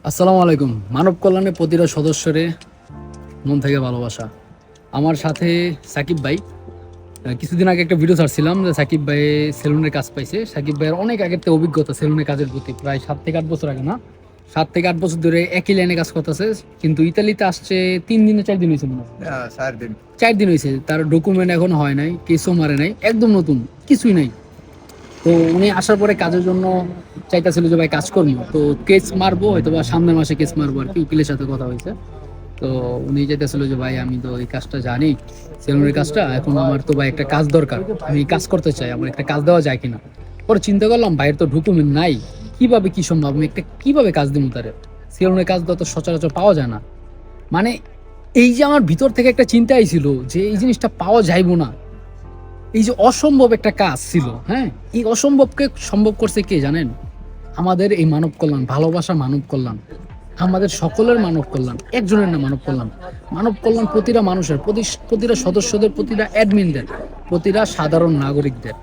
আসসালামু আলাইকুম। মানব কল্যাণে প্রতিটা সদস্যরে মন থেকে ভালোবাসা। আমার সাথে সাকিব ভাই, কিছুদিন আগে একটা ভিডিও ছাড়ছিলাম যে সাকিব ভাই সেলুনের কাজ পাইছে। সাকিব ভাইয়ের অনেক আগের থেকে অভিজ্ঞতা সেলুনের কাজের প্রতি, প্রায় 7 থেকে 8 বছর আগে, না 7 থেকে 8 বছর ধরে একই লাইনে কাজ করতেছে। কিন্তু ইতালিতে আসছে 3 দিন 4 দিন হয়েছে মনে হয়। 4 দিন। 4 দিন হয়েছে, তার ডকুমেন্ট এখন হয় নাই, কেসও মারে নাই, একদম নতুন, কিছুই নাই। তো উনি আসার পরে কাজের জন্য চাইতেছিল যে ভাই কাজ করবো, তো কেস মারবো হয়তো বা সামনের মাসে কেস মারবো আর কি, উকিলের সাথে কথা হয়েছে। তো উনি চাইতেছিল যে ভাই আমি তো এই কাজটা জানি, সেলুনের কাজটা, এখন আমার তো ভাই একটা কাজ দরকার, আমি কাজ করতে চাই, আমার একটা কাজ দেওয়া যায় কিনা। পরে চিন্তা করলাম ভাইয়ের তো ডকুমেন্ট নাই, কিভাবে কি সম্ভব, আমি একটা কিভাবে কাজ দিব তারে, সেলুনের কাজ তো সচরাচর পাওয়া যায় না। মানে এই যে আমার ভিতর থেকে একটা চিন্তা আইছিল যে এই জিনিসটা পাওয়া যাইবো না, এই যে অসম্ভব একটা কাজ ছিল, হ্যাঁ, এই অসম্ভবকে সম্ভব করছে কে জানেন? আমাদের এই মানব কল্যাণ, ভালোবাসা মানব কল্যাণ, আমাদের সকলের মানব কল্যাণ, একজনের না মানব কল্যাণ। মানব কল্যাণ প্রতিটা মানুষের, প্রতিটা সদস্যদের, প্রতিটা অ্যাডমিনদের, প্রতিটা সাধারণ নাগরিকদের,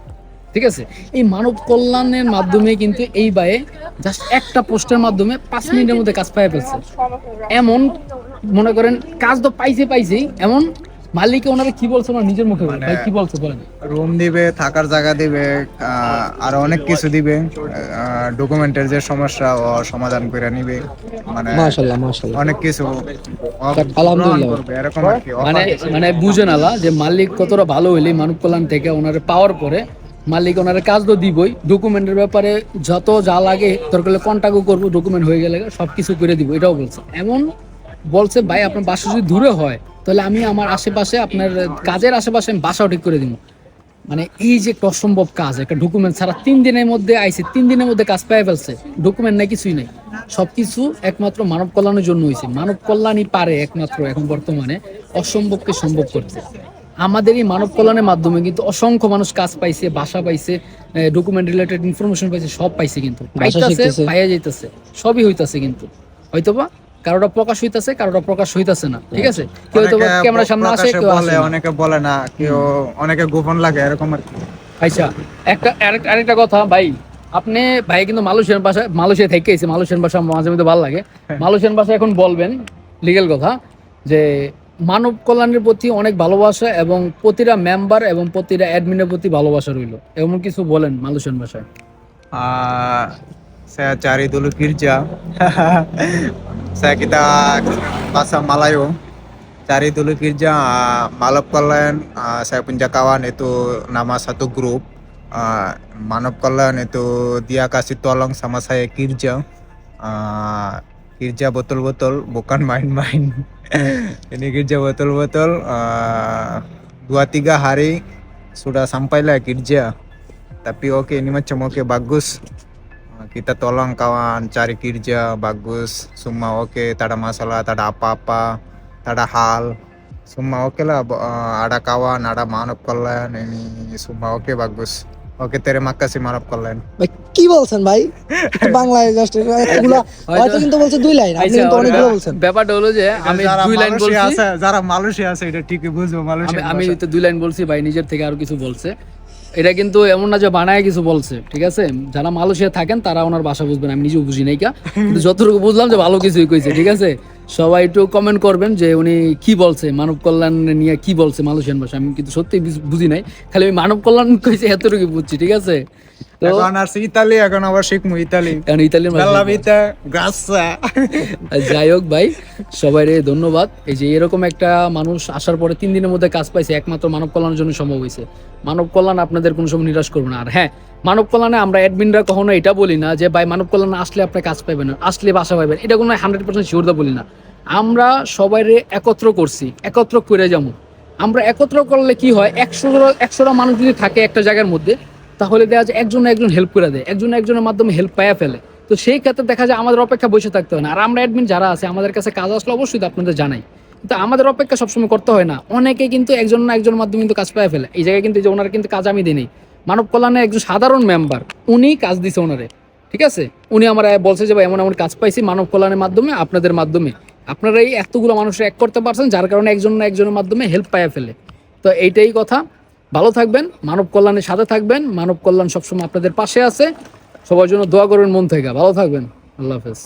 ঠিক আছে? এই মানব কল্যাণের মাধ্যমে কিন্তু এই বায়ে জাস্ট একটা পোস্টের মাধ্যমে 5 মিনিটের মধ্যে কাজ পাই ফেলছে। এমন মনে করেন কাজ তো পাইছেই, এমন মালিকে ওনারা কি বলছে আমার নিজের মুখে বলে, ভাই কি বলছে বলেন। রুম দিবে, থাকার জায়গা দিবে, আর অনেক কিছু দিবে। ডকুমেন্টের যে সমস্যা ও সমাধান করে নিবে, মানে মাশাআল্লাহ মাশাআল্লাহ, অনেক কিছু আলহামদুলিল্লাহ। করবে এরকম আর কি। মানে মানে বুঝে নালা যে মালিক কতটা ভালো হইলে মানব কল্যাণ থেকে ওনারে পাওয়ার পরে মালিক ওনারে কাজ তো দিবই, ডকুমেন্টের ব্যাপারে যত যা লাগে দরকার হলে কন্টাক্টও করবো, ডকুমেন্ট হয়ে গেলে সবকিছু করে দিব, এটাও বলছে। এমন বলছে ভাই আপনার বাসা যদি দূরে হয় তাহলে আমি আমার আশেপাশে, আপনার কাজের আশেপাশে আমি বাসাও ঠিক করে দিব। মানে এই যে একটা অসম্ভব কাজ, একটা ডকুমেন্ট ছাড়া 3 দিনের মধ্যে আইছে, 3 দিনের মধ্যে কাজ পেয়ে ফেলছে, ডকুমেন্ট নাই, কিছুই নাই। সবকিছু একমাত্র মানব কল্যাণের জন্য হয়েছে। মানব কল্যাণই পারে একমাত্র এখন বর্তমানে অসম্ভবকে সম্ভব করতে। আমাদের এই মানব কল্যাণের মাধ্যমে কিন্তু অসংখ্য মানুষ কাজ পাইছে, বাসা পাইছে, ডকুমেন্ট রিলেটেড ইনফরমেশন পাইছে, সব পাইছে, কিন্তু পাইতেছে, পাইয়া যাইতেছে, সবই হইতাছে, কিন্তু হয়তোবা কারোটা প্রকাশ হইতাছে, কারোটা প্রকাশ হইতাছে না, ঠিক আছে? কেউ হয়তো ক্যামেরার সামনে আসে, কেউ আসে না, অনেকে বলে না, কেউ অনেকে গোপন লাগে, এরকম আর কি। আচ্ছা, আরেকটা কথা ভাই, আপনি ভাই কিন্তু মালয়েশিয়ান ভাষা, মালয়েশিয়া থেকে এসে মালয়েশিয়ান ভাষা মাঝে মধ্যে ভালো লাগে, মালয়েশিয়ান ভাষা এখন বলবেন লিগেল কথা, যে মানব কল্যাণের প্রতি অনেক ভালোবাসা এবং প্রতিটা মেম্বার এবং প্রতিটা অ্যাডমিনের প্রতি ভালোবাসা রইল, এমন কিছু বলেন মালয়েশিয়ান ভাষায়। Saya cari dulu kerja. Kita bahasa Melayu. Cari dulu kerja. Manop Kollan, saya punya kawan itu nama satu grup. Manop Kollan itu dia kasih tolong sama saya kerja. Kerja betul-betul, bukan main-main. Ini kerja betul-betul. 2-3 hari sudah sampailah kerja. Tapi oke, ini macam oke, bagus. Kita tolong kawan cari kerja bagus, semua oke, tak ada masalah, tak ada apa-apa, tak ada hal, semua oke lah. Ada kawan, ada Manop Kollan, ini semua oke, bagus. Oke, terima kasih Manop Kollan. ভাই কি বলছেন ভাই? বাংলায় just এগুলো হয়তো কিন্তু বলছে 2 line, আপনি কিন্তু অনেকগুলো বলছেন। ব্যাপারটা হলো যে আমি 2 লাইন বলছি, যারা মালয়েশিয়া আছে এটা ঠিকই বুঝবো। আমি তো 2 লাইন বলছি, ভাই নিজের থেকে আরো কিছু বলছে। এটা কিন্তু এমন না যে বানায় কিছু বলছে, ঠিক আছে? যারা মালয়েশিয়া থাকেন তারা ওনার ভাষা বুঝবেন, আমি নিজেও বুঝি নাই, কিন্তু যতটুকু বুঝলাম যে ভালো কিছুই কইছে, ঠিক আছে? সবাই একটু কমেন্ট করবেন যে উনি কি বলছে, মানব কল্যাণ নিয়ে কি বলছে মালয়েশিয়ান ভাষা। আমি কিন্তু সত্যি বুঝি নাই, খালি ওই মানব কল্যাণ কইছে এতটুকু বুঝছি, ঠিক আছে? তো এখন আর ইতালি, এখন আবার শিখমু ইতালি, কারণ ইতালিয়ান ভাষা। যাই হোক ভাই, সবাই ধন্যবাদ। এই যে এরকম একটা মানুষ আসার পরে 3 দিনের মধ্যে কাজ পাইছে, একমাত্র মানব কল্যাণের জন্য সম্ভব হয়েছে। মানব কল্যাণ আপনাদের কোনো সময় নিরাশ করবো না। আর হ্যাঁ, মানব কল্যাণে আমরা অ্যাডমিনরা কখনো এটা বলি না যে ভাই মানব কল্যাণে আসলে আপনি কাজ পাইবেন, আসলে বাসা পাইবেন, এটা কোনো 100% শিওর বলি না। আমরা সবাই একত্র করছি, একত্র করে যাবো। আমরা একত্র করলে কি হয়, 100টা মানুষ যদি থাকে একটা জায়গার মধ্যে, তাহলে দেখা যায় একজন হেল্প করে দেয়, একজনের মাধ্যমে হেল্প পাইয়া ফেলে। তো সেই ক্ষেত্রে দেখা যায় আমাদের অপেক্ষা বসে থাকতে হয় না। আর আমরা অ্যাডমিন যারা আছে, আমাদের কাছে কাজ আসলে অবশ্যই তো আপনাদের জানাই, কিন্তু আমাদের অপেক্ষা সবসময় করতে হয় না। অনেকে কিন্তু একজন না একজনের মাধ্যমে কিন্তু কাজ পাইয়া ফেলে। এই জায়গায় কিন্তু যে ওনার কিন্তু কাজ আমি দিই নেই, মানব কল্যাণের একজন সাধারণ মেম্বার উনি কাজ দিছে ওনারে, ঠিক আছে? উনি আমার বলছে যে ভাই এমন এমন কাজ পাইছি মানব কল্যাণের মাধ্যমে, আপনাদের মাধ্যমে আপনারা এই এতগুলো মানুষের এক করতে পারছেন, যার কারণে একজন না একজনের মাধ্যমে হেল্প পাইয়া ফেলে। তো এইটাই কথা। ভালো থাকবেন, মানব কল্যাণের সাথে থাকবেন, মানব কল্যাণ সবসময় আপনাদের পাশে আছে। সবার জন্য দোয়া করবেন মন থেকে। ভালো থাকবেন, আল্লাহ হাফেজ।